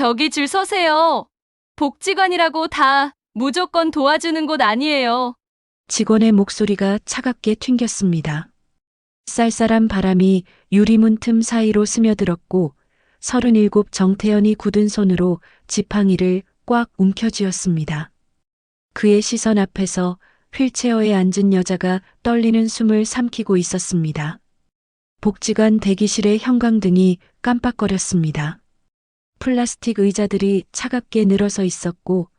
저기 줄 서세요. 복지관이라고 다 무조건 도와주는 곳 아니에요. 직원의 목소리가 차갑게 튕겼습니다. 쌀쌀한 바람이 유리문 틈 사이로 스며들었고 37 정태현이 굳은 손으로 지팡이를 꽉 움켜쥐었습니다. 그의 시선 앞에서 휠체어에 앉은 여자가 떨리는 숨을 삼키고 있었습니다. 복지관 대기실의 형광등이 깜빡거렸습니다. 플라스틱 의자들이 차갑게 늘어서 있었고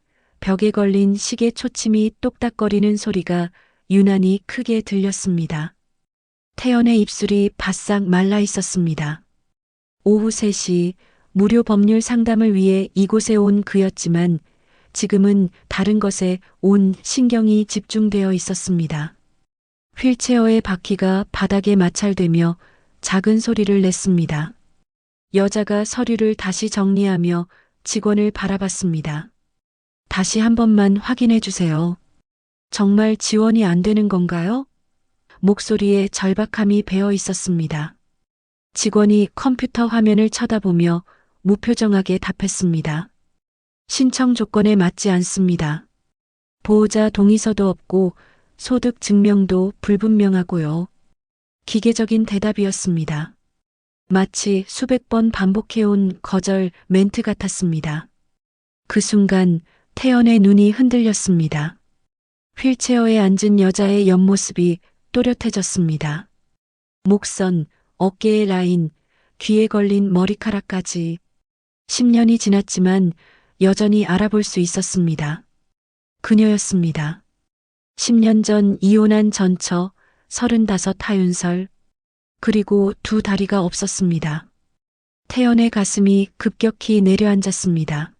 벽에 걸린 시계 초침이 똑딱거리는 소리가 유난히 크게 들렸습니다. 태연의 입술이 바싹 말라 있었습니다. 오후 3시 무료 법률 상담을 위해 이곳에 온 그였지만 지금은 다른 것에 온 신경이 집중되어 있었습니다. 휠체어의 바퀴가 바닥에 마찰되며 작은 소리를 냈습니다. 여자가 서류를 다시 정리하며 직원을 바라봤습니다. 다시 한 번만 확인해 주세요. 정말 지원이 안 되는 건가요? 목소리에 절박함이 배어 있었습니다. 직원이 컴퓨터 화면을 쳐다보며 무표정하게 답했습니다. 신청 조건에 맞지 않습니다. 보호자 동의서도 없고 소득 증명도 불분명하고요. 기계적인 대답이었습니다. 마치 수백 번 반복해온 거절 멘트 같았습니다. 그 순간 태연의 눈이 흔들렸습니다. 휠체어에 앉은 여자의 옆모습이 또렷해졌습니다. 목선, 어깨의 라인, 귀에 걸린 머리카락까지 10년이 지났지만 여전히 알아볼 수 있었습니다. 그녀였습니다. 10년 전 이혼한 전처, 35 하윤설, 그리고 두 다리가 없었습니다. 태연의 가슴이 급격히 내려앉았습니다.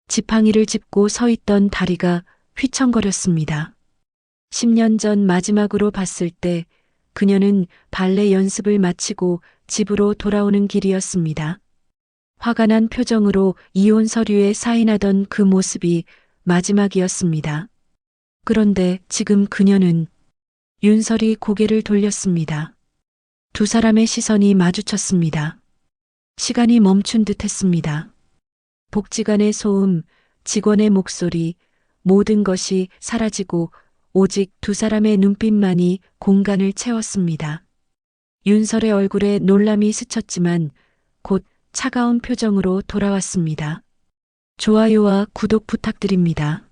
지팡이를 짚고 서 있던 다리가 휘청거렸습니다. 10년 전 마지막으로 봤을 때 그녀는 발레 연습을 마치고 집으로 돌아오는 길이었습니다. 화가 난 표정으로 이혼 서류에 사인하던 그 모습이 마지막이었습니다. 그런데 지금 그녀는 윤설이 고개를 돌렸습니다. 두 사람의 시선이 마주쳤습니다. 시간이 멈춘 듯 했습니다. 복지관의 소음, 직원의 목소리, 모든 것이 사라지고 오직 두 사람의 눈빛만이 공간을 채웠습니다. 윤설의 얼굴에 놀람이 스쳤지만 곧 차가운 표정으로 돌아왔습니다. 좋아요와 구독 부탁드립니다.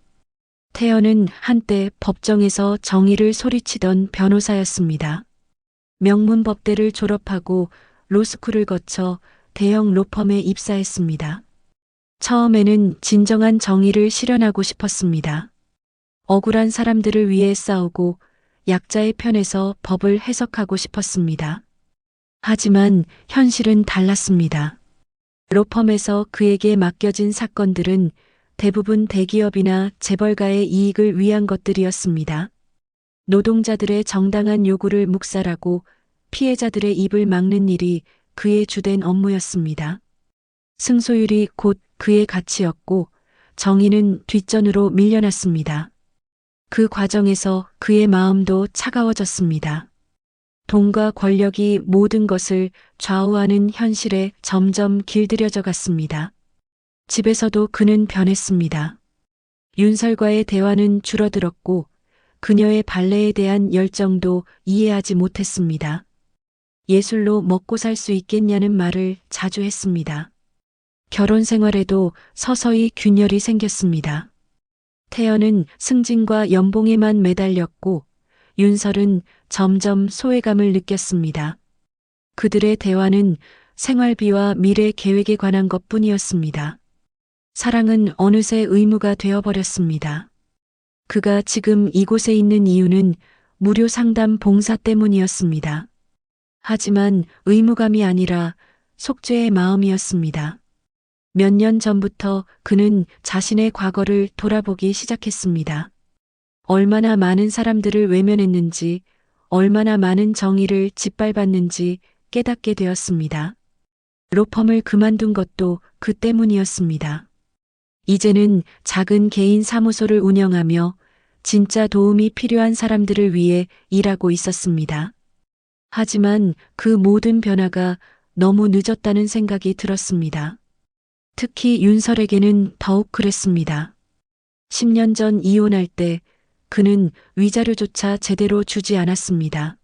태연은 한때 법정에서 정의를 소리치던 변호사였습니다. 명문법대를 졸업하고 로스쿨을 거쳐 대형 로펌에 입사했습니다. 처음에는 진정한 정의를 실현하고 싶었습니다. 억울한 사람들을 위해 싸우고 약자의 편에서 법을 해석하고 싶었습니다. 하지만 현실은 달랐습니다. 로펌에서 그에게 맡겨진 사건들은 대부분 대기업이나 재벌가의 이익을 위한 것들이었습니다. 노동자들의 정당한 요구를 묵살하고 피해자들의 입을 막는 일이 그의 주된 업무였습니다. 승소율이 곧 그의 가치였고 정의는 뒷전으로 밀려났습니다. 그 과정에서 그의 마음도 차가워졌습니다. 돈과 권력이 모든 것을 좌우하는 현실에 점점 길들여져 갔습니다. 집에서도 그는 변했습니다. 윤설과의 대화는 줄어들었고 그녀의 발레에 대한 열정도 이해하지 못했습니다. 예술로 먹고 살 수 있겠냐는 말을 자주 했습니다. 결혼 생활에도 서서히 균열이 생겼습니다. 태연은 승진과 연봉에만 매달렸고 윤설은 점점 소외감을 느꼈습니다. 그들의 대화는 생활비와 미래 계획에 관한 것뿐이었습니다. 사랑은 어느새 의무가 되어버렸습니다. 그가 지금 이곳에 있는 이유는 무료 상담 봉사 때문이었습니다. 하지만 의무감이 아니라 속죄의 마음이었습니다. 몇 년 전부터 그는 자신의 과거를 돌아보기 시작했습니다. 얼마나 많은 사람들을 외면했는지, 얼마나 많은 정의를 짓밟았는지 깨닫게 되었습니다. 로펌을 그만둔 것도 그 때문이었습니다. 이제는 작은 개인 사무소를 운영하며 진짜 도움이 필요한 사람들을 위해 일하고 있었습니다. 하지만 그 모든 변화가 너무 늦었다는 생각이 들었습니다. 특히 윤설에게는 더욱 그랬습니다. 10년 전 이혼할 때 그는 위자료조차 제대로 주지 않았습니다.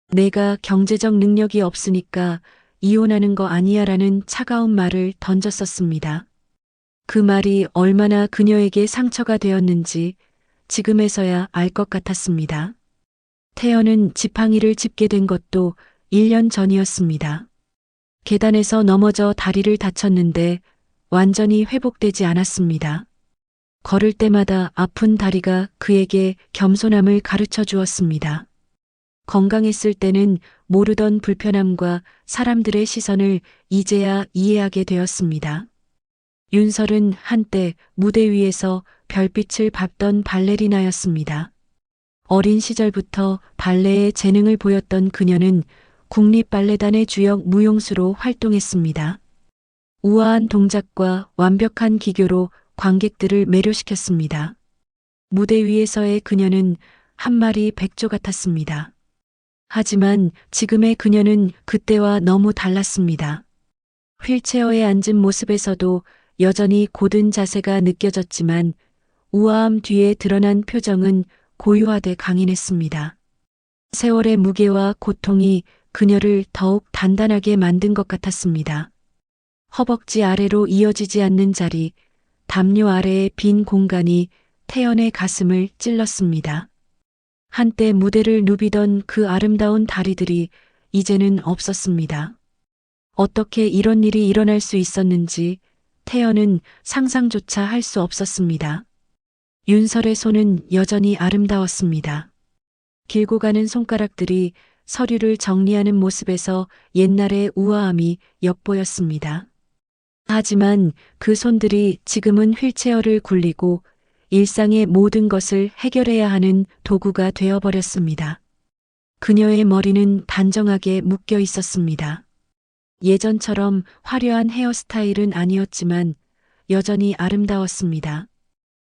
내가 경제적 능력이 없으니까 이혼하는 거 아니야 라는 차가운 말을 던졌었습니다. 그 말이 얼마나 그녀에게 상처가 되었는지 지금에서야 알 것 같았습니다. 태연은 지팡이를 짚게 된 것도 1년 전이었습니다. 계단에서 넘어져 다리를 다쳤는데 완전히 회복되지 않았습니다. 걸을 때마다 아픈 다리가 그에게 겸손함을 가르쳐 주었습니다. 건강했을 때는 모르던 불편함과 사람들의 시선을 이제야 이해하게 되었습니다. 윤설은 한때 무대 위에서 별빛을 밟던 발레리나였습니다. 어린 시절부터 발레에 재능을 보였던 그녀는 국립발레단의 주역 무용수로 활동했습니다. 우아한 동작과 완벽한 기교로 관객들을 매료시켰습니다. 무대 위에서의 그녀는 한 마리 백조 같았습니다. 하지만 지금의 그녀는 그때와 너무 달랐습니다. 휠체어에 앉은 모습에서도 여전히 고든 자세가 느껴졌지만 우아함 뒤에 드러난 표정은 고요하되 강인했습니다. 세월의 무게와 고통이 그녀를 더욱 단단하게 만든 것 같았습니다. 허벅지 아래로 이어지지 않는 자리, 담요 아래의 빈 공간이 태연의 가슴을 찔렀습니다. 한때 무대를 누비던 그 아름다운 다리들이 이제는 없었습니다. 어떻게 이런 일이 일어날 수 있었는지 태연은 상상조차 할 수 없었습니다. 윤설의 손은 여전히 아름다웠습니다. 길고 가는 손가락들이 서류를 정리하는 모습에서 옛날의 우아함이 엿보였습니다. 하지만 그 손들이 지금은 휠체어를 굴리고 일상의 모든 것을 해결해야 하는 도구가 되어버렸습니다. 그녀의 머리는 단정하게 묶여 있었습니다. 예전처럼 화려한 헤어스타일은 아니었지만 여전히 아름다웠습니다.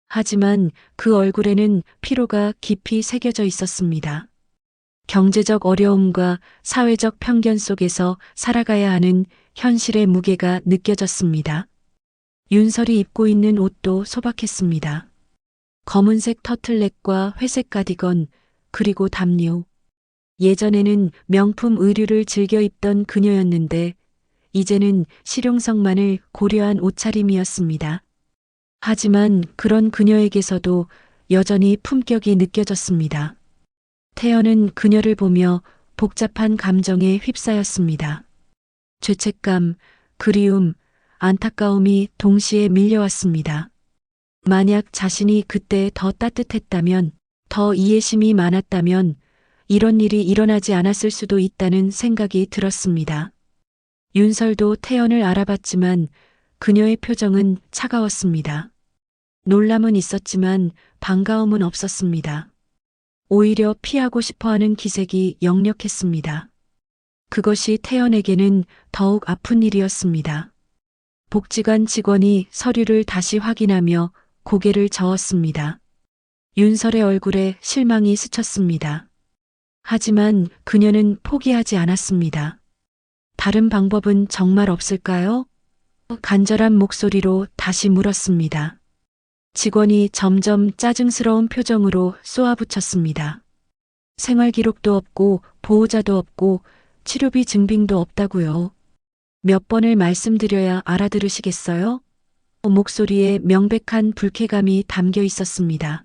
하지만 그 얼굴에는 피로가 깊이 새겨져 있었습니다. 경제적 어려움과 사회적 편견 속에서 살아가야 하는 현실의 무게가 느껴졌습니다. 윤설이 입고 있는 옷도 소박했습니다. 검은색 터틀넥과 회색 가디건, 그리고 담요. 예전에는 명품 의류를 즐겨 입던 그녀였는데 이제는 실용성만을 고려한 옷차림이었습니다. 하지만 그런 그녀에게서도 여전히 품격이 느껴졌습니다. 태연은 그녀를 보며 복잡한 감정에 휩싸였습니다. 죄책감, 그리움, 안타까움이 동시에 밀려왔습니다. 만약 자신이 그때 더 따뜻했다면, 더 이해심이 많았다면 이런 일이 일어나지 않았을 수도 있다는 생각이 들었습니다. 윤설도 태연을 알아봤지만 그녀의 표정은 차가웠습니다. 놀람은 있었지만 반가움은 없었습니다. 오히려 피하고 싶어하는 기색이 역력했습니다. 그것이 태연에게는 더욱 아픈 일이었습니다. 복지관 직원이 서류를 다시 확인하며 고개를 저었습니다. 윤설의 얼굴에 실망이 스쳤습니다. 하지만 그녀는 포기하지 않았습니다. 다른 방법은 정말 없을까요? 간절한 목소리로 다시 물었습니다. 직원이 점점 짜증스러운 표정으로 쏘아붙였습니다. 생활 기록도 없고 보호자도 없고 치료비 증빙도 없다고요. 몇 번을 말씀드려야 알아들으시겠어요? 목소리에 명백한 불쾌감이 담겨 있었습니다.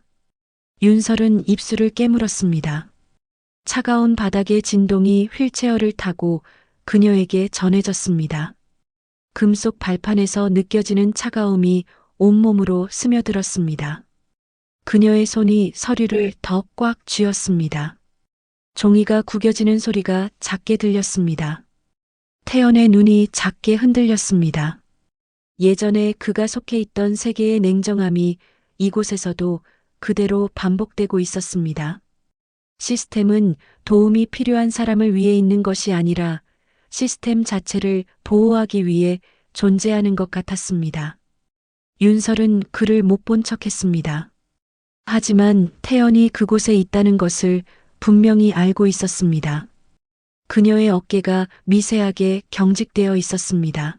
윤설은 입술을 깨물었습니다. 차가운 바닥의 진동이 휠체어를 타고 그녀에게 전해졌습니다. 금속 발판에서 느껴지는 차가움이 온몸으로 스며들었습니다. 그녀의 손이 서류를 더 꽉 쥐었습니다. 종이가 구겨지는 소리가 작게 들렸습니다. 태연의 눈이 작게 흔들렸습니다. 예전에 그가 속해 있던 세계의 냉정함이 이곳에서도 그대로 반복되고 있었습니다. 시스템은 도움이 필요한 사람을 위해 있는 것이 아니라 시스템 자체를 보호하기 위해 존재하는 것 같았습니다. 윤설은 그를 못 본 척했습니다. 하지만 태연이 그곳에 있다는 것을 분명히 알고 있었습니다. 그녀의 어깨가 미세하게 경직되어 있었습니다.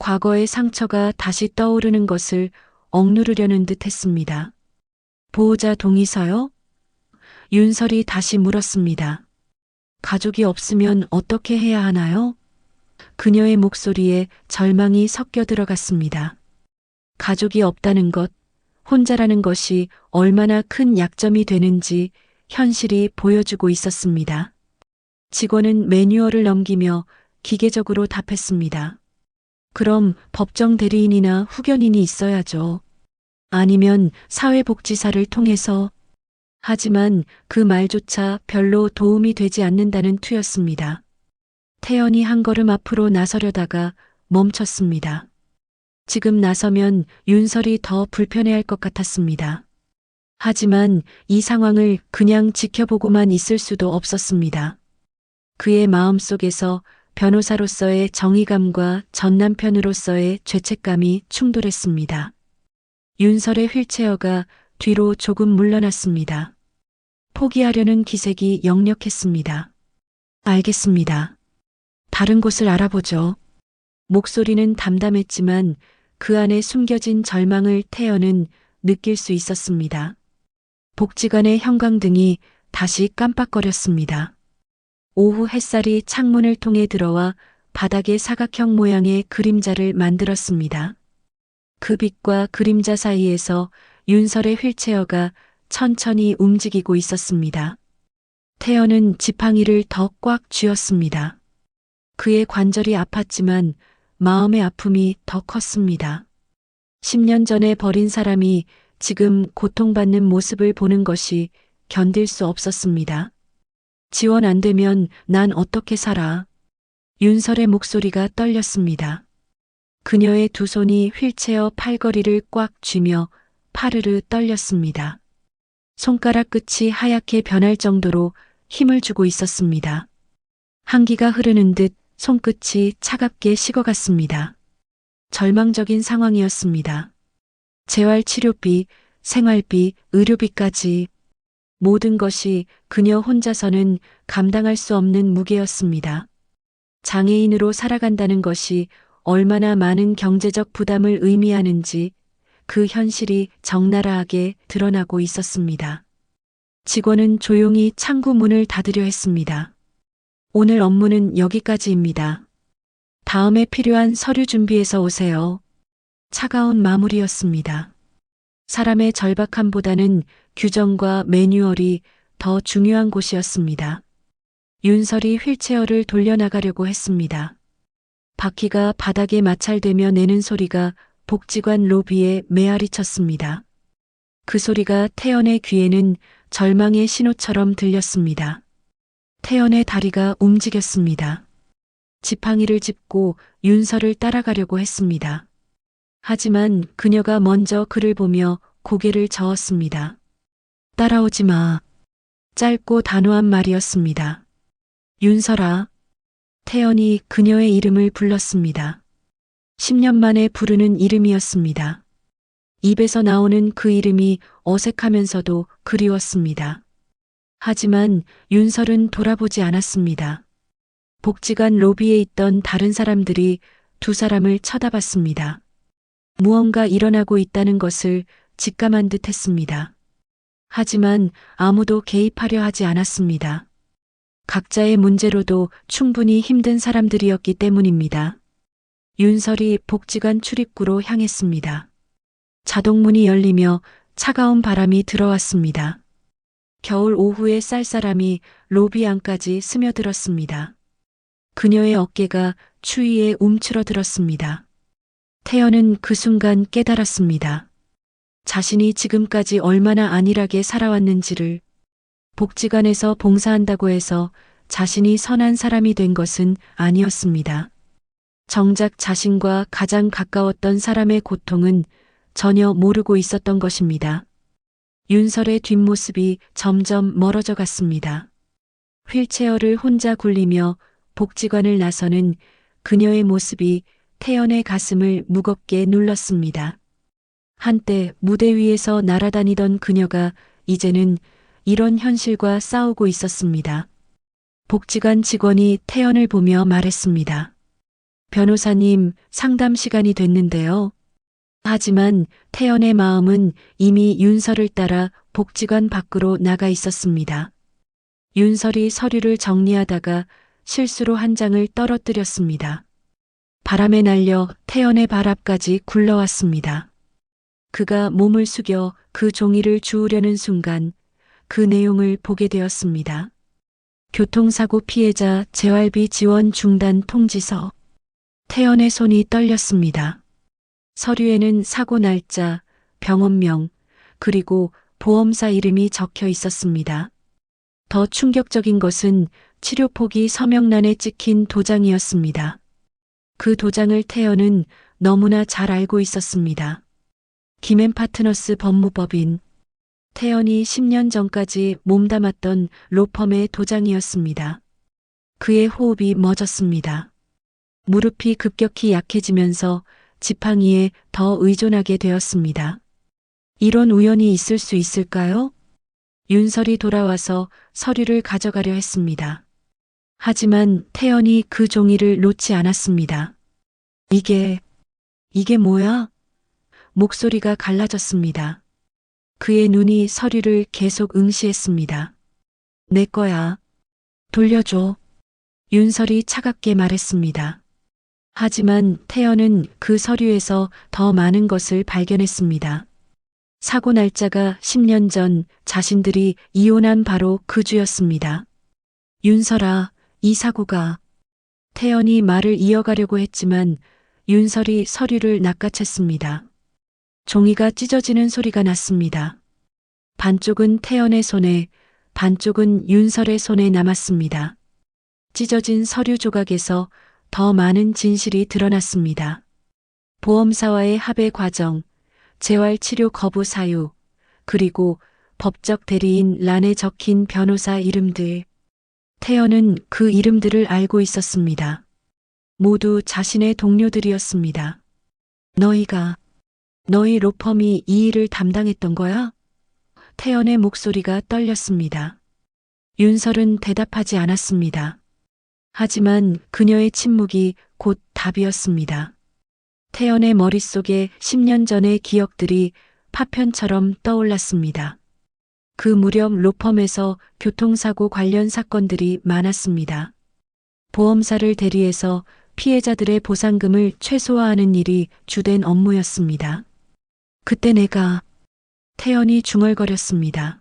과거의 상처가 다시 떠오르는 것을 억누르려는 듯 했습니다. 보호자 동의서요? 윤설이 다시 물었습니다. 가족이 없으면 어떻게 해야 하나요? 그녀의 목소리에 절망이 섞여 들어갔습니다. 가족이 없다는 것, 혼자라는 것이 얼마나 큰 약점이 되는지 현실이 보여주고 있었습니다. 직원은 매뉴얼을 넘기며 기계적으로 답했습니다. 그럼 법정 대리인이나 후견인이 있어야죠. 아니면 사회복지사를 통해서. 하지만 그 말조차 별로 도움이 되지 않는다는 투였습니다. 태연이 한 걸음 앞으로 나서려다가 멈췄습니다. 지금 나서면 윤설이 더 불편해할 것 같았습니다. 하지만 이 상황을 그냥 지켜보고만 있을 수도 없었습니다. 그의 마음속에서 변호사로서의 정의감과 전 남편으로서의 죄책감이 충돌했습니다. 윤설의 휠체어가 뒤로 조금 물러났습니다. 포기하려는 기색이 역력했습니다. 알겠습니다. 다른 곳을 알아보죠. 목소리는 담담했지만 그 안에 숨겨진 절망을 태연은 느낄 수 있었습니다. 복지관의 형광등이 다시 깜빡거렸습니다. 오후 햇살이 창문을 통해 들어와 바닥에 사각형 모양의 그림자를 만들었습니다. 그 빛과 그림자 사이에서 윤설의 휠체어가 천천히 움직이고 있었습니다. 태연은 지팡이를 더 꽉 쥐었습니다. 그의 관절이 아팠지만 마음의 아픔이 더 컸습니다. 10년 전에 버린 사람이 지금 고통받는 모습을 보는 것이 견딜 수 없었습니다. 지원 안 되면 난 어떻게 살아? 윤설의 목소리가 떨렸습니다. 그녀의 두 손이 휠체어 팔걸이를 꽉 쥐며 파르르 떨렸습니다. 손가락 끝이 하얗게 변할 정도로 힘을 주고 있었습니다. 한기가 흐르는 듯 손끝이 차갑게 식어갔습니다. 절망적인 상황이었습니다. 재활치료비, 생활비, 의료비까지 모든 것이 그녀 혼자서는 감당할 수 없는 무게였습니다. 장애인으로 살아간다는 것이 얼마나 많은 경제적 부담을 의미하는지 그 현실이 적나라하게 드러나고 있었습니다. 직원은 조용히 창구 문을 닫으려 했습니다. 오늘 업무는 여기까지입니다. 다음에 필요한 서류 준비해서 오세요. 차가운 마무리였습니다. 사람의 절박함보다는 규정과 매뉴얼이 더 중요한 곳이었습니다. 윤설이 휠체어를 돌려나가려고 했습니다. 바퀴가 바닥에 마찰되며 내는 소리가 복지관 로비에 메아리 쳤습니다. 그 소리가 태연의 귀에는 절망의 신호처럼 들렸습니다. 태연의 다리가 움직였습니다. 지팡이를 짚고 윤설을 따라가려고 했습니다. 하지만 그녀가 먼저 그를 보며 고개를 저었습니다. 따라오지 마. 짧고 단호한 말이었습니다. 윤설아. 태연이 그녀의 이름을 불렀습니다. 10년 만에 부르는 이름이었습니다. 입에서 나오는 그 이름이 어색하면서도 그리웠습니다. 하지만 윤설은 돌아보지 않았습니다. 복지관 로비에 있던 다른 사람들이 두 사람을 쳐다봤습니다. 무언가 일어나고 있다는 것을 직감한 듯 했습니다. 하지만 아무도 개입하려 하지 않았습니다. 각자의 문제로도 충분히 힘든 사람들이었기 때문입니다. 윤설이 복지관 출입구로 향했습니다. 자동문이 열리며 차가운 바람이 들어왔습니다. 겨울 오후의 쌀쌀함이 로비 안까지 스며들었습니다. 그녀의 어깨가 추위에 움츠러들었습니다. 태연은 그 순간 깨달았습니다. 자신이 지금까지 얼마나 안일하게 살아왔는지를. 복지관에서 봉사한다고 해서 자신이 선한 사람이 된 것은 아니었습니다. 정작 자신과 가장 가까웠던 사람의 고통은 전혀 모르고 있었던 것입니다. 윤설의 뒷모습이 점점 멀어져 갔습니다. 휠체어를 혼자 굴리며 복지관을 나서는 그녀의 모습이 태연의 가슴을 무겁게 눌렀습니다. 한때 무대 위에서 날아다니던 그녀가 이제는 이런 현실과 싸우고 있었습니다. 복지관 직원이 태연을 보며 말했습니다. 변호사님, 상담 시간이 됐는데요. 하지만 태연의 마음은 이미 윤설을 따라 복지관 밖으로 나가 있었습니다. 윤설이 서류를 정리하다가 실수로 한 장을 떨어뜨렸습니다. 바람에 날려 태연의 발 앞까지 굴러왔습니다. 그가 몸을 숙여 그 종이를 주우려는 순간 그 내용을 보게 되었습니다. 교통사고 피해자 재활비 지원 중단 통지서. 태연의 손이 떨렸습니다. 서류에는 사고 날짜, 병원명, 그리고 보험사 이름이 적혀 있었습니다. 더 충격적인 것은 치료폭이 서명란에 찍힌 도장이었습니다. 그 도장을 태연은 너무나 잘 알고 있었습니다. 김앤파트너스 법무법인. 태연이 10년 전까지 몸담았던 로펌의 도장이었습니다. 그의 호흡이 멎었습니다. 무릎이 급격히 약해지면서 지팡이에 더 의존하게 되었습니다. 이런 우연이 있을 수 있을까요? 윤설이 돌아와서 서류를 가져가려 했습니다. 하지만 태연이 그 종이를 놓지 않았습니다. 이게 뭐야? 목소리가 갈라졌습니다. 그의 눈이 서류를 계속 응시했습니다. 내 거야. 돌려줘. 윤설이 차갑게 말했습니다. 하지만 태연은 그 서류에서 더 많은 것을 발견했습니다. 사고 날짜가 10년 전 자신들이 이혼한 바로 그 주였습니다. 윤설아, 이 사고가. 태연이 말을 이어가려고 했지만 윤설이 서류를 낚아챘습니다. 종이가 찢어지는 소리가 났습니다. 반쪽은 태연의 손에, 반쪽은 윤설의 손에 남았습니다. 찢어진 서류 조각에서 더 많은 진실이 드러났습니다. 보험사와의 합의 과정, 재활치료 거부 사유, 그리고 법적 대리인 란에 적힌 변호사 이름들. 태연은 그 이름들을 알고 있었습니다. 모두 자신의 동료들이었습니다. 너희 로펌이 이 일을 담당했던 거야? 태연의 목소리가 떨렸습니다. 윤설은 대답하지 않았습니다. 하지만 그녀의 침묵이 곧 답이었습니다. 태연의 머릿속에 10년 전의 기억들이 파편처럼 떠올랐습니다. 그 무렵 로펌에서 교통사고 관련 사건들이 많았습니다. 보험사를 대리해서 피해자들의 보상금을 최소화하는 일이 주된 업무였습니다. 그때 태연이 중얼거렸습니다.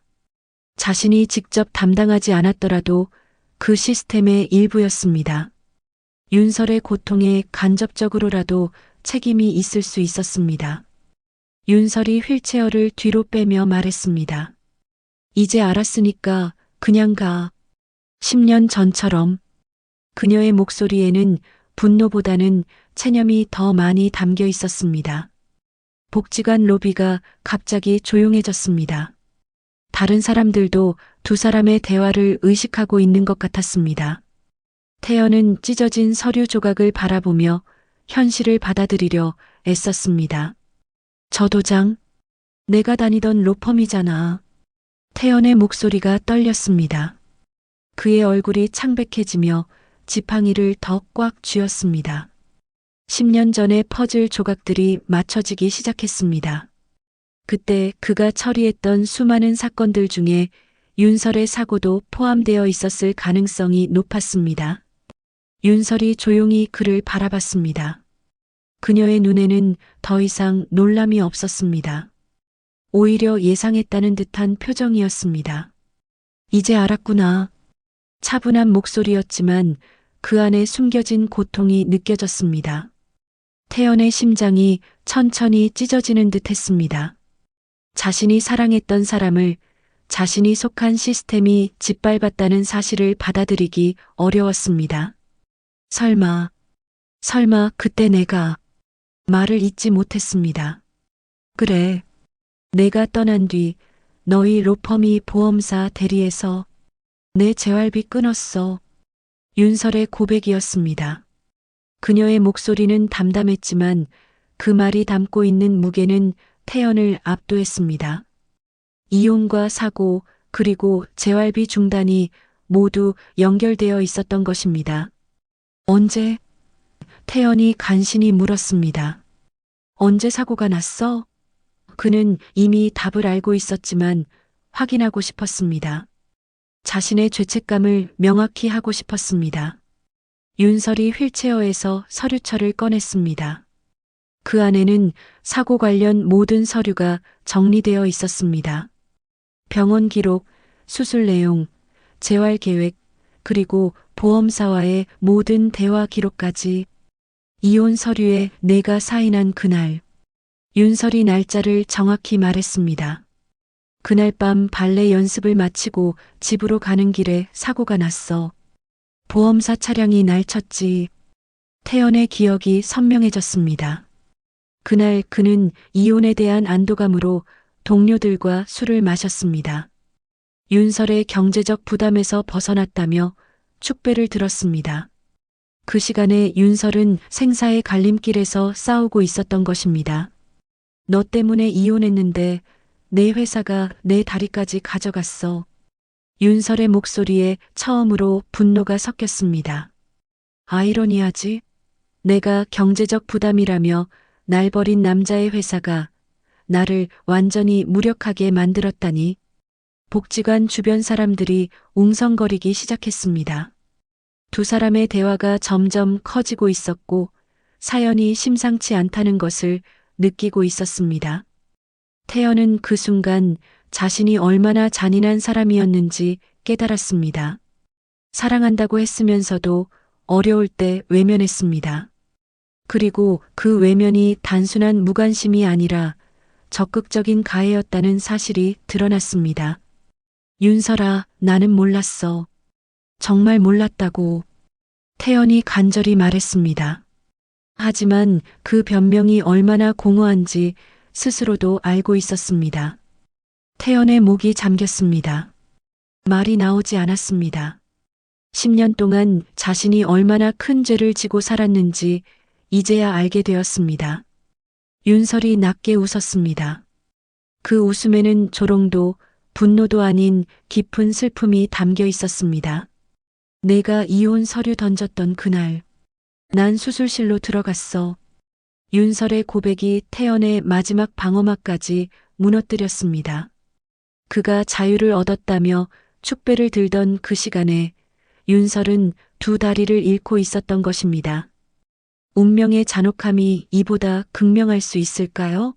자신이 직접 담당하지 않았더라도 그 시스템의 일부였습니다. 윤설의 고통에 간접적으로라도 책임이 있을 수 있었습니다. 윤설이 휠체어를 뒤로 빼며 말했습니다. 이제 알았으니까 그냥 가. 10년 전처럼. 그녀의 목소리에는 분노보다는 체념이 더 많이 담겨 있었습니다. 복지관 로비가 갑자기 조용해졌습니다. 다른 사람들도 두 사람의 대화를 의식하고 있는 것 같았습니다. 태연은 찢어진 서류 조각을 바라보며 현실을 받아들이려 애썼습니다. 저 도장, 내가 다니던 로펌이잖아. 태연의 목소리가 떨렸습니다. 그의 얼굴이 창백해지며 지팡이를 더 꽉 쥐었습니다. 10년 전의 퍼즐 조각들이 맞춰지기 시작했습니다. 그때 그가 처리했던 수많은 사건들 중에 윤설의 사고도 포함되어 있었을 가능성이 높았습니다. 윤설이 조용히 그를 바라봤습니다. 그녀의 눈에는 더 이상 놀람이 없었습니다. 오히려 예상했다는 듯한 표정이었습니다. 이제 알았구나. 차분한 목소리였지만 그 안에 숨겨진 고통이 느껴졌습니다. 태연의 심장이 천천히 찢어지는 듯 했습니다. 자신이 사랑했던 사람을 자신이 속한 시스템이 짓밟았다는 사실을 받아들이기 어려웠습니다. 설마 그때 말을 잇지 못했습니다. 그래, 내가 떠난 뒤 너희 로펌이 보험사 대리해서 내 재활비 끊었어. 윤설의 고백이었습니다. 그녀의 목소리는 담담했지만 그 말이 담고 있는 무게는 태연을 압도했습니다. 이혼과 사고 그리고 재활비 중단이 모두 연결되어 있었던 것입니다. 언제? 태연이 간신히 물었습니다. 언제 사고가 났어? 그는 이미 답을 알고 있었지만 확인하고 싶었습니다. 자신의 죄책감을 명확히 하고 싶었습니다. 윤설이 휠체어에서 서류철을 꺼냈습니다. 그 안에는 사고 관련 모든 서류가 정리되어 있었습니다. 병원 기록, 수술 내용, 재활 계획, 그리고 보험사와의 모든 대화 기록까지. 이혼 서류에 내가 사인한 그날, 윤설이 날짜를 정확히 말했습니다. 그날 밤 발레 연습을 마치고 집으로 가는 길에 사고가 났어. 보험사 차량이 날 쳤지. 태연의 기억이 선명해졌습니다. 그날 그는 이혼에 대한 안도감으로 동료들과 술을 마셨습니다. 윤설의 경제적 부담에서 벗어났다며 축배를 들었습니다. 그 시간에 윤설은 생사의 갈림길에서 싸우고 있었던 것입니다. 너 때문에 이혼했는데 내 회사가 내 다리까지 가져갔어. 윤설의 목소리에 처음으로 분노가 섞였습니다. 아이러니하지? 내가 경제적 부담이라며 날 버린 남자의 회사가 나를 완전히 무력하게 만들었다니. 복지관 주변 사람들이 웅성거리기 시작했습니다. 두 사람의 대화가 점점 커지고 있었고 사연이 심상치 않다는 것을 느끼고 있었습니다. 태연은 그 순간 자신이 얼마나 잔인한 사람이었는지 깨달았습니다. 사랑한다고 했으면서도 어려울 때 외면했습니다. 그리고 그 외면이 단순한 무관심이 아니라 적극적인 가해였다는 사실이 드러났습니다. 윤설아, 나는 몰랐어. 정말 몰랐다고. 태연이 간절히 말했습니다. 하지만 그 변명이 얼마나 공허한지 스스로도 알고 있었습니다. 태연의 목이 잠겼습니다. 말이 나오지 않았습니다. 10년 동안 자신이 얼마나 큰 죄를 지고 살았는지 이제야 알게 되었습니다. 윤설이 낮게 웃었습니다. 그 웃음에는 조롱도 분노도 아닌 깊은 슬픔이 담겨 있었습니다. 내가 이혼 서류 던졌던 그날, 난 수술실로 들어갔어. 윤설의 고백이 태연의 마지막 방어막까지 무너뜨렸습니다. 그가 자유를 얻었다며 축배를 들던 그 시간에 윤설은 두 다리를 잃고 있었던 것입니다. 운명의 잔혹함이 이보다 극명할 수 있을까요?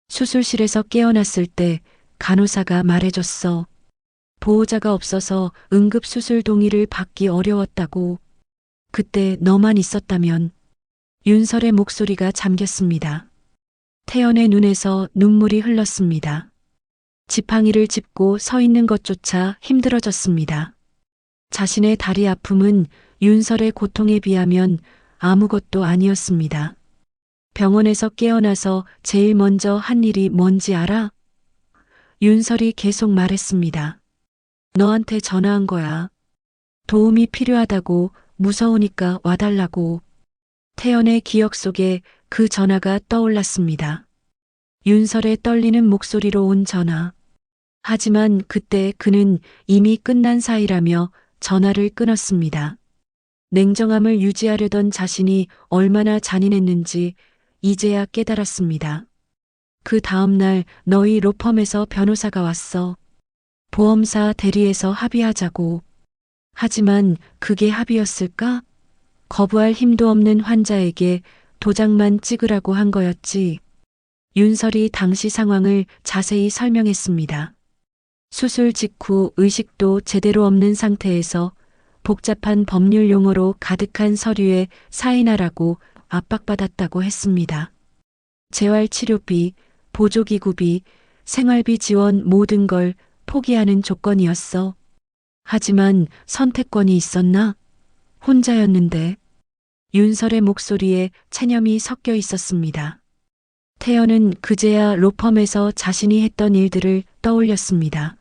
수술실에서 깨어났을 때 간호사가 말해줬어. 보호자가 없어서 응급수술 동의를 받기 어려웠다고. 그때 너만 있었다면. 윤설의 목소리가 잠겼습니다. 태연의 눈에서 눈물이 흘렀습니다. 지팡이를 짚고 서 있는 것조차 힘들어졌습니다. 자신의 다리 아픔은 윤설의 고통에 비하면 아무것도 아니었습니다. 병원에서 깨어나서 제일 먼저 한 일이 뭔지 알아? 윤설이 계속 말했습니다. 너한테 전화한 거야. 도움이 필요하다고, 무서우니까 와달라고. 태연의 기억 속에 그 전화가 떠올랐습니다. 윤설의 떨리는 목소리로 온 전화. 하지만 그때 그는 이미 끝난 사이라며 전화를 끊었습니다. 냉정함을 유지하려던 자신이 얼마나 잔인했는지 이제야 깨달았습니다. 그 다음날 너희 로펌에서 변호사가 왔어. 보험사 대리에서 합의하자고. 하지만 그게 합의였을까? 거부할 힘도 없는 환자에게 도장만 찍으라고 한 거였지. 윤설이 당시 상황을 자세히 설명했습니다. 수술 직후 의식도 제대로 없는 상태에서 복잡한 법률 용어로 가득한 서류에 사인하라고 압박받았다고 했습니다. 재활치료비, 보조기구비, 생활비 지원 모든 걸 포기하는 조건이었어. 하지만 선택권이 있었나? 혼자였는데. 윤설의 목소리에 체념이 섞여 있었습니다. 태연은 그제야 로펌에서 자신이 했던 일들을 떠올렸습니다.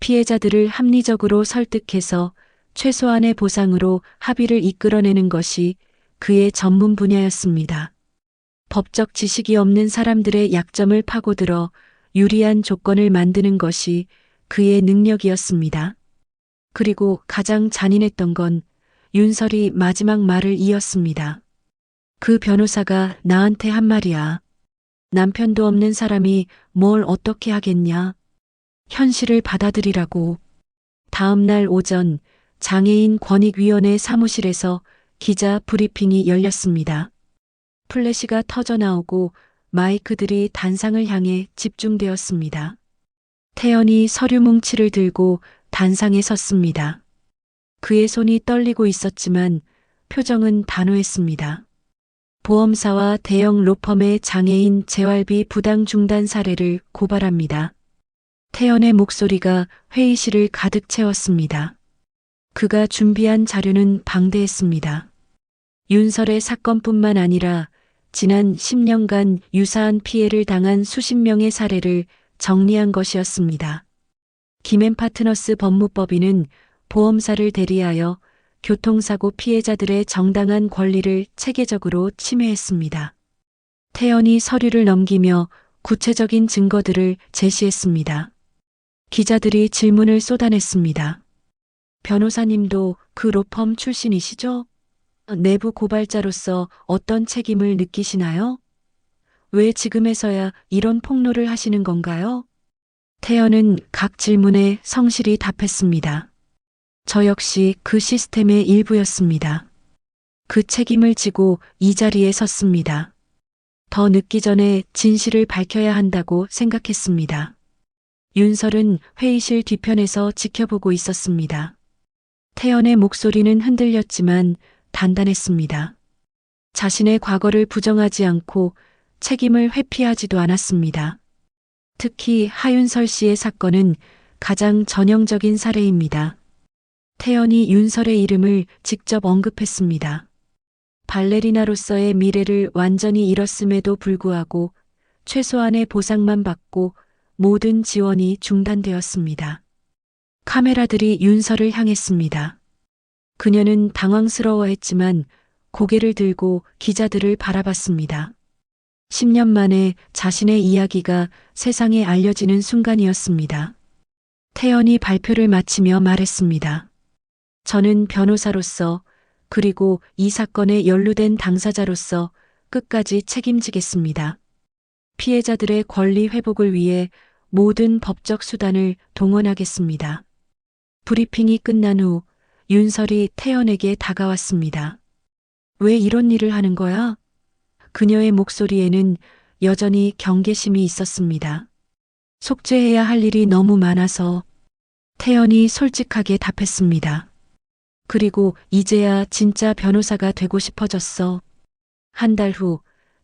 피해자들을 합리적으로 설득해서 최소한의 보상으로 합의를 이끌어내는 것이 그의 전문 분야였습니다. 법적 지식이 없는 사람들의 약점을 파고들어 유리한 조건을 만드는 것이 그의 능력이었습니다. 그리고 가장 잔인했던 건 윤설이 마지막 말을 이었습니다. 그 변호사가 나한테 한 말이야. 남편도 없는 사람이 뭘 어떻게 하겠냐. 현실을 받아들이라고. 다음 날 오전 장애인 권익위원회 사무실에서 기자 브리핑이 열렸습니다. 플래시가 터져 나오고 마이크들이 단상을 향해 집중되었습니다. 태연이 서류 뭉치를 들고 단상에 섰습니다. 그의 손이 떨리고 있었지만 표정은 단호했습니다. 보험사와 대형 로펌의 장애인 재활비 부당 중단 사례를 고발합니다. 태연의 목소리가 회의실을 가득 채웠습니다. 그가 준비한 자료는 방대했습니다. 윤설의 사건뿐만 아니라 지난 10년간 유사한 피해를 당한 수십 명의 사례를 정리한 것이었습니다. 김앤파트너스 법무법인은 보험사를 대리하여 교통사고 피해자들의 정당한 권리를 체계적으로 침해했습니다. 태연이 서류를 넘기며 구체적인 증거들을 제시했습니다. 기자들이 질문을 쏟아냈습니다. 변호사님도 그 로펌 출신이시죠? 내부 고발자로서 어떤 책임을 느끼시나요? 왜 지금에서야 이런 폭로를 하시는 건가요? 태연은 각 질문에 성실히 답했습니다. 저 역시 그 시스템의 일부였습니다. 그 책임을 지고 이 자리에 섰습니다. 더 늦기 전에 진실을 밝혀야 한다고 생각했습니다. 윤설은 회의실 뒤편에서 지켜보고 있었습니다. 태연의 목소리는 흔들렸지만 단단했습니다. 자신의 과거를 부정하지 않고 책임을 회피하지도 않았습니다. 특히 하윤설 씨의 사건은 가장 전형적인 사례입니다. 태연이 윤설의 이름을 직접 언급했습니다. 발레리나로서의 미래를 완전히 잃었음에도 불구하고 최소한의 보상만 받고 모든 지원이 중단되었습니다. 카메라들이 윤설을 향했습니다. 그녀는 당황스러워했지만 고개를 들고 기자들을 바라봤습니다. 10년 만에 자신의 이야기가 세상에 알려지는 순간이었습니다. 태연이 발표를 마치며 말했습니다. 저는 변호사로서 그리고 이 사건에 연루된 당사자로서 끝까지 책임지겠습니다. 피해자들의 권리 회복을 위해 모든 법적 수단을 동원하겠습니다. 브리핑이 끝난 후 윤설이 태연에게 다가왔습니다. 왜 이런 일을 하는 거야? 그녀의 목소리에는 여전히 경계심이 있었습니다. 속죄해야 할 일이 너무 많아서. 태연이 솔직하게 답했습니다. 그리고 이제야 진짜 변호사가 되고 싶어졌어. 한 달 후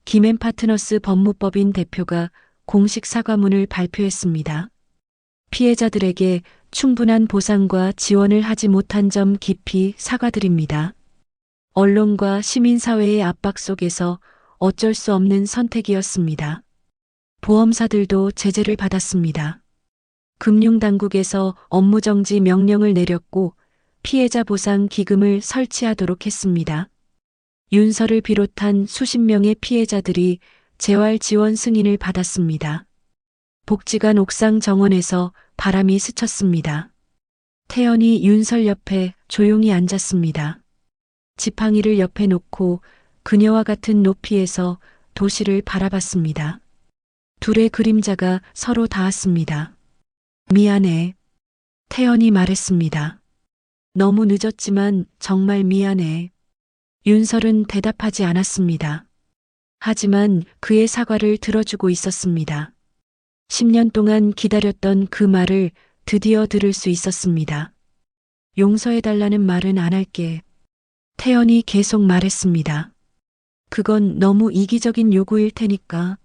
김앤파트너스 법무법인 대표가 공식 사과문을 발표했습니다. 피해자들에게 충분한 보상과 지원을 하지 못한 점 깊이 사과드립니다. 언론과 시민사회의 압박 속에서 어쩔 수 없는 선택이었습니다. 보험사들도 제재를 받았습니다. 금융당국에서 업무정지 명령을 내렸고 피해자 보상 기금을 설치하도록 했습니다. 윤설을 비롯한 수십 명의 피해자들이 재활 지원 승인을 받았습니다. 복지관 옥상 정원에서 바람이 스쳤습니다. 태연이 윤설 옆에 조용히 앉았습니다. 지팡이를 옆에 놓고 그녀와 같은 높이에서 도시를 바라봤습니다. 둘의 그림자가 서로 닿았습니다. 미안해. 태연이 말했습니다. 너무 늦었지만 정말 미안해. 윤설은 대답하지 않았습니다. 하지만 그의 사과를 들어주고 있었습니다. 10년 동안 기다렸던 그 말을 드디어 들을 수 있었습니다. 용서해달라는 말은 안 할게. 태연이 계속 말했습니다. 그건 너무 이기적인 요구일 테니까.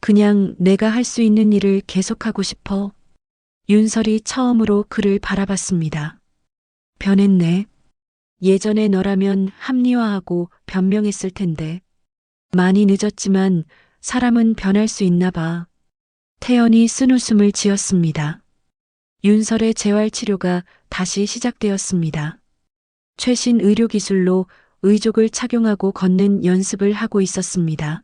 그냥 내가 할 수 있는 일을 계속하고 싶어. 윤설이 처음으로 그를 바라봤습니다. 변했네. 예전에 너라면 합리화하고 변명했을 텐데. 많이 늦었지만 사람은 변할 수 있나 봐. 태연이 쓴웃음을 지었습니다. 윤설의 재활치료가 다시 시작되었습니다. 최신 의료기술로 의족을 착용하고 걷는 연습을 하고 있었습니다.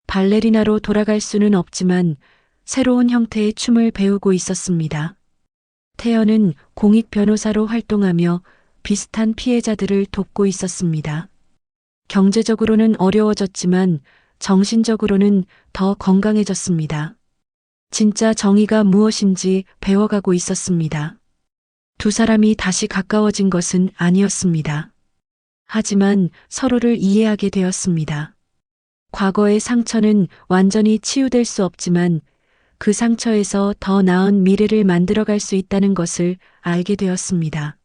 발레리나로 돌아갈 수는 없지만 새로운 형태의 춤을 배우고 있었습니다. 태연은 공익 변호사로 활동하며 비슷한 피해자들을 돕고 있었습니다. 경제적으로는 어려워졌지만 정신적으로는 더 건강해졌습니다. 진짜 정의가 무엇인지 배워가고 있었습니다. 두 사람이 다시 가까워진 것은 아니었습니다. 하지만 서로를 이해하게 되었습니다. 과거의 상처는 완전히 치유될 수 없지만 그 상처에서 더 나은 미래를 만들어갈 수 있다는 것을 알게 되었습니다.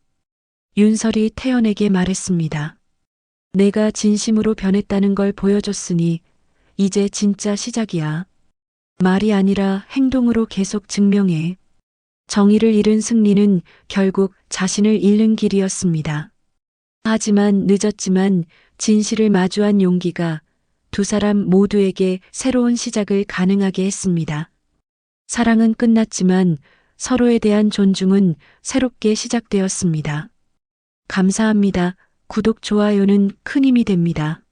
윤설이 태연에게 말했습니다. 내가 진심으로 변했다는 걸 보여줬으니 이제 진짜 시작이야. 말이 아니라 행동으로 계속 증명해. 정의를 잃은 승리는 결국 자신을 잃는 길이었습니다. 하지만 늦었지만 진실을 마주한 용기가 두 사람 모두에게 새로운 시작을 가능하게 했습니다. 사랑은 끝났지만 서로에 대한 존중은 새롭게 시작되었습니다. 감사합니다. 구독, 좋아요는 큰 힘이 됩니다.